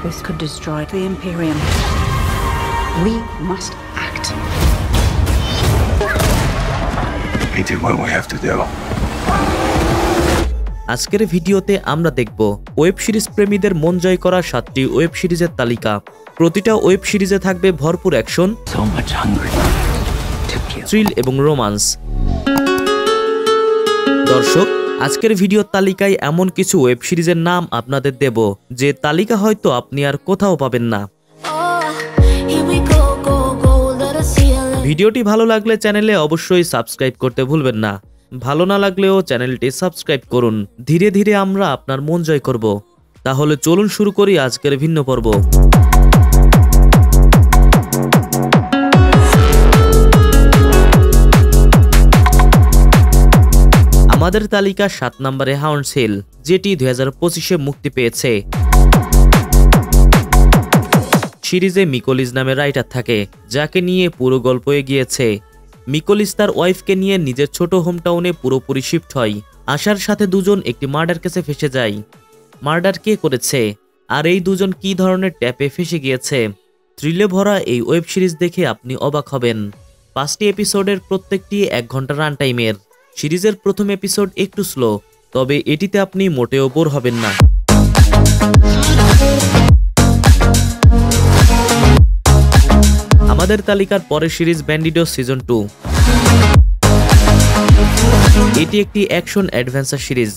This could destroy the Imperium. We must act. We do what we have to do. আজকের ভিডিওতে আমরা দেখব web series প্রেমীদের মন জয় করা 7টি ওয়েব সিরিজের তালিকা। প্রতিটা ওয়েব সিরিজে থাকবে ভরপুর অ্যাকশন, থ্রিল এবং রোমান্স। দর্শক, আজকের ভিডিওর তালিকায় এমন কিছু ওয়েব সিরিজের নাম আপনাদের দেব যে তালিকা হয়তো আপনি আর কোথাও পাবেন না। ভিডিওটি ভালো লাগলে চ্যানেলে অবশ্যই সাবস্ক্রাইব করতে ভুলবেন না। ভালো না লাগলেও চ্যানেলটি সাবস্ক্রাইব করুন। ধীরে ধীরে আমরা আপনার মন জয় করব। তাহলে চলুন শুরু করি আজকের ভিন্ন পর্ব। আমাদের তালিকা 7 নম্বরে হাউন্ডস হিল, যেটি 2025-এ মুক্তি পেয়েছে। সিরিজে মিকোলিজ নামে রাইটার থাকে, যাকে নিয়ে পুরো গল্প এগিয়েছে। মিকোলিজ তার ওয়াইফকে নিয়ে নিজের ছোট হোমটাউনে পুরোপুরি শিফট হয়। আশার সাথে দুজন একটি মার্ডার কেসে ফেসে যায়। মার্ডার কে করেছে আর এই দুজন কি ধরনের ট্যাপে ফেসে গিয়েছে? থ্রিলে ভরা এই ওয়েব সিরিজ দেখে আপনি অবাক হবেন। 5টি এপিসোডের প্রত্যেকটি 1 ঘন্টা রান টাইমের। সিরিজের প্রথম এপিসোড একটু স্লো, তবে এটিতে আপনি মোটেও বোর হবেন না। আমাদের তালিকার পরের সিরিজ ব্যান্ডিডো সিজন 2। এটি একটি অ্যাকশন অ্যাডভেঞ্চার সিরিজ।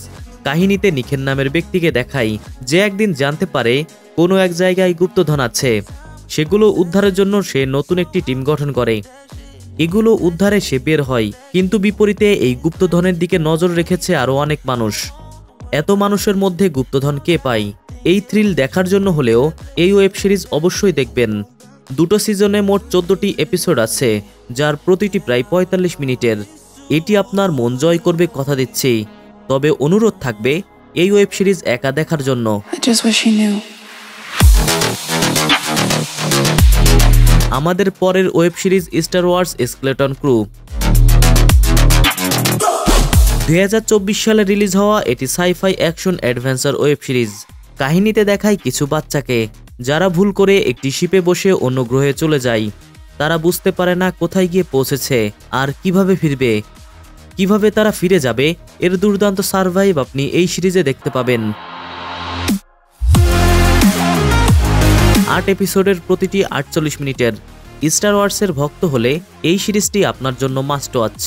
কাহিনীতে নিখেন নামের ব্যক্তিকে দেখায়, যে একদিন জানতে পারে কোনো এক জায়গায় গুপ্তধন আছে। সেগুলো উদ্ধারের জন্য সে নতুন একটি টিম গঠন করে। এগুলো উদ্ধারে সে বের হয়, কিন্তু বিপরীতে এই গুপ্তধনের দিকে নজর রেখেছে আরও অনেক মানুষ। এত মানুষের মধ্যে গুপ্তধন কে পায়? এই থ্রিল দেখার জন্য হলেও এই ওয়েব সিরিজ অবশ্যই দেখবেন। 2টো সিজনে মোট 14টি এপিসোড আছে, যার প্রতিটি প্রায় 45 মিনিটের। এটি আপনার মন জয় করবে কথা দিচ্ছি, তবে অনুরোধ থাকবে এই ওয়েব সিরিজ একা দেখার জন্য। আমাদের পরের web series Star Wars skeleton crew. 2024 সালে রিলিজ হওয়া এটি sci-fi action adventure web series. কাহিনীতে দেখায় কিছু বাচ্চাকে, যারা ভুল করে একটি শিপে বসে অন্য গ্রহে চলে যায়। তারা বুঝতে পারে না কোথায় গিয়ে পৌঁছেছে আর কিভাবে ফিরবে। কিভাবে তারা ফিরে যাবে, এর দুর্দান্ত সারভাইভ আপনি এই সিরিজে দেখতে পাবেন। 8 এপিসোডের প্রতিটি 48 মিনিটের। স্টার ওয়ার্সের ভক্ত হলে এই সিরিজটি আপনার জন্য মাস্ট ওয়াচ।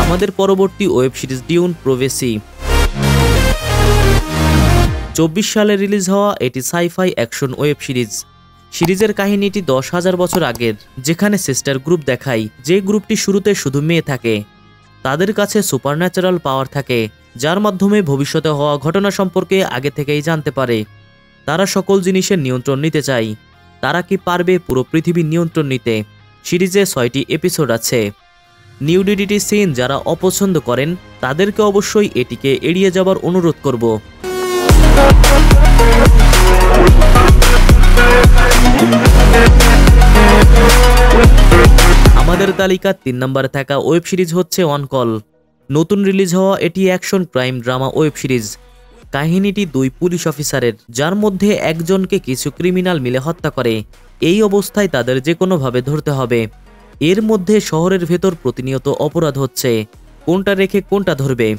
আমাদের পরবর্তী ওয়েব সিরিজ ডিউন প্রোভেসি। 24 সালে রিলিজ হওয়া এটি সাই-ফাই অ্যাকশন ওয়েব সিরিজ। সিরিজের কাহিনীটি 10,000 বছর আগের, যেখানে সিস্টার গ্রুপ দেখায়। যে গ্রুপটি শুরুতে শুধু মেয়ে থাকে। তাদের কাছে সুপারন্যাচারাল পাওয়ার থাকে, যার মাধ্যমে ভবিষ্যতে হওয়া ঘটনা সম্পর্কে আগে থেকেই জানতে পারে। তারা সকল জিনিসের নিয়ন্ত্রণ নিতে চায়। তারা কি পারবে পুরো পৃথিবীর নিয়ন্ত্রণ নিতে? সিরিজে 6টি এপিসোড আছে। নিউডিডিটি সিন যারা অপছন্দ করেন, তাদেরকে অবশ্যই এটিকে এড়িয়ে যাবার অনুরোধ করব। আমাদের তালিকার 3 নম্বরে থাকা ওয়েব সিরিজ হচ্ছে অন কল। নতুন রিলিজ হওয়া এটি action crime drama web series. কাহিনীটি 2 পুলিশ অফিসারের, যার মধ্যে একজনকে কিছু ক্রিমিনাল মিলে হত্যা করে। এই অবস্থায় তাদের যে কোনোভাবে ধরতে হবে। এর মধ্যে শহরের ভেতর প্রতিনিয়ত অপরাধ হচ্ছে, কোনটা রেখে কোনটা ধরবে।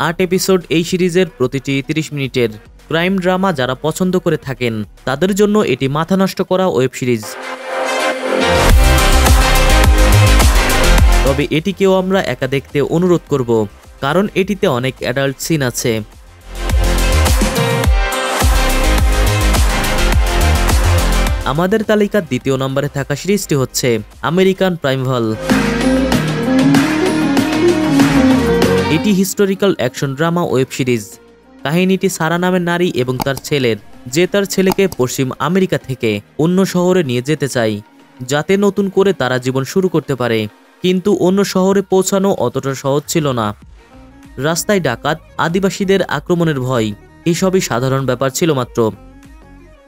8 এপিসোড এই সিরিজের প্রতিটি 30 মিনিটের। ক্রাইম ড্রামা যারা পছন্দ করে থাকেন, তাদের জন্য এটি মাথা নষ্ট করা ওয়েব সিরিজ। তবে এটিকেও আমরা একা দেখতে অনুরোধ করব, কারণ এটিতে অনেক অ্যাডাল্ট সিন আছে। আমাদের তালিকার 2য় নম্বরে থাকা সিরিজটি হচ্ছে আমেরিকান প্রাইমভাল। এটি historical action drama web series. কাহিনীটি সারা নামের নারী এবং তার ছেলের, যে তার ছেলেকে পশ্চিম আমেরিকা থেকে অন্য শহরে নিয়ে যেতে চায়, যাতে নতুন করে তারা জীবন শুরু করতে পারে। কিন্তু অন্য শহরে পৌঁছানো অতটা সহজ ছিল না। রাস্তায় ডাকাত, আদিবাসীদের আক্রমণের ভয়, এসবই সাধারণ ব্যাপার ছিল মাত্র।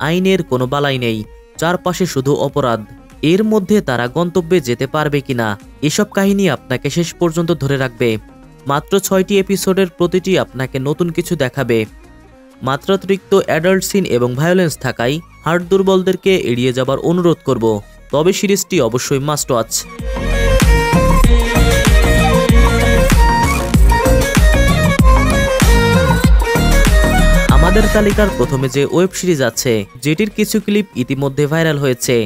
আইনের কোনো বালাই নেই, চারপাশে শুধু অপরাধ। এর মধ্যে তারা গন্তব্যে যেতে পারবে কিনা এসব কাহিনী আপনাকে শেষ পর্যন্ত ধরে রাখবে। মাত্র 6টি এপিসোডের প্রতিটি আপনাকে নতুন কিছু দেখাবে। মাত্রাতিরিক্ত অ্যাডাল্ট সিন এবং ভায়োলেন্স থাকায় হার্ট দুর্বলদেরকে এড়িয়ে যাবার অনুরোধ করব, তবে সিরিজটি অবশ্যই মাস্ট ওয়াচ। আমাদের তালিকার প্রথমে যে ওয়েব সিরিজ আছে যেটির কিছু ক্লিপ ইতিমধ্যে ভাইরাল হয়েছে।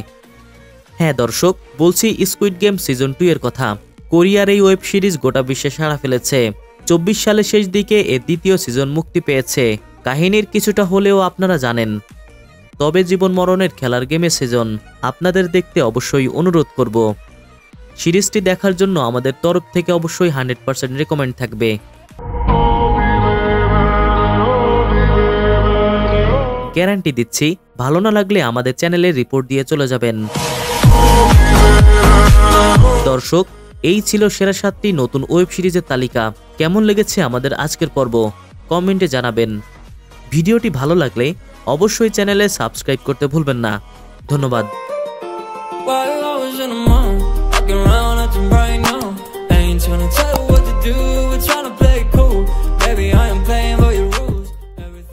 হ্যাঁ দর্শক, বলছি স্কুইড গেম সিজন 2 এর কথা। কোরিয়ার এই ওয়েব সিরিজ গোটা বিশ্বে সাড়া ফেলেছে। 24 সালের শেষ দিকে এর দ্বিতীয় সিজন মুক্তি পেয়েছে। কাহিনীর কিছুটা হলেও আপনারা জানেন, তবে জীবন মরণের খেলার গেমের সিজন আপনাদের দেখতে অবশ্যই অনুরোধ করব। সিরিজটি দেখার জন্য আমাদের তরফ থেকে অবশ্যই 100% রেকমেন্ড থাকবে। গ্যারান্টি দিচ্ছি, ভালো না লাগলে আমাদের চ্যানেলে রিপোর্ট দিয়ে চলে যাবেন। দর্শক, এই ছিল সেরা 7টি নতুন ওয়েব সিরিজের তালিকা। কেমন লেগেছে আমাদের আজকের পর্ব কমেন্টে জানাবেন। ভিডিওটি ভালো লাগলে অবশ্যই চ্যানেলে সাবস্ক্রাইব করতে ভুলবেন না। ধন্যবাদ।